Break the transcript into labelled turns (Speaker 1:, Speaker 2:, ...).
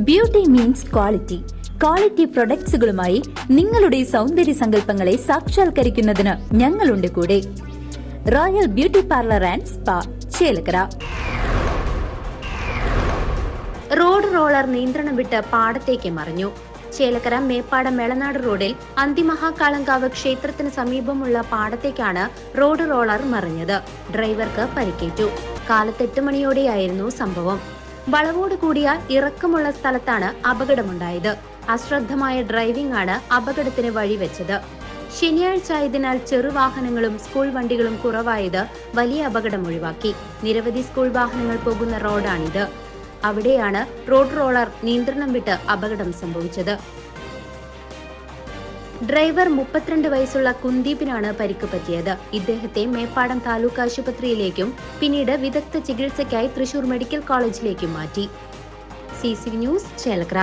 Speaker 1: Beauty means quality. Quality പ്രൊഡക്ട്സുകളുമായി നിങ്ങളുടെ സൗന്ദര്യ സങ്കല്പങ്ങളെ സാക്ഷാത്കരിക്കുന്നതിന് ഞങ്ങളുണ്ട് കൂടെ. Royal beauty parlour and spa, Chelakkara.
Speaker 2: Road roller നിയന്ത്രണം വിട്ട് പാടത്തേക്ക് മറിഞ്ഞു. ചേലക്കര മേപ്പാടം മേളനാട് റോഡിൽ അന്തിമഹാകാളങ്കാവ് ക്ഷേത്രത്തിന് സമീപമുള്ള പാടത്തേക്കാണ് റോഡ് റോളർ മറിഞ്ഞത്. ഡ്രൈവർക്ക് പരിക്കേറ്റു. കാലത്ത് 8 മണിയോടെയായിരുന്നു സംഭവം. വളവോട് കൂടിയ ഇറക്കമുള്ള സ്ഥലത്താണ് അപകടമുണ്ടായത്. അശ്രദ്ധമായ ഡ്രൈവിംഗ് ആണ് അപകടത്തിന് വഴിവെച്ചത്. ശനിയാഴ്ച ആയതിനാൽ ചെറുവാഹനങ്ങളും സ്കൂൾ വണ്ടികളും കുറവായത് വലിയ അപകടം ഒഴിവാക്കി. നിരവധി സ്കൂൾ വാഹനങ്ങൾ പോകുന്ന റോഡാണിത്. അവിടെയാണ് റോഡ് റോളർ നിയന്ത്രണം വിട്ട് അപകടം സംഭവിച്ചത്. ഡ്രൈവർ 32 വയസ്സുള്ള കുന്ദീപിനാണ് പരിക്ക് പറ്റിയത്. ഇദ്ദേഹത്തെ മേപ്പാടം താലൂക്ക് ആശുപത്രിയിലേക്കും പിന്നീട് വിദഗ്ധ ചികിത്സയ്ക്കായി തൃശൂർ മെഡിക്കൽ കോളേജിലേക്കും മാറ്റി. CCV news, Chelakkara.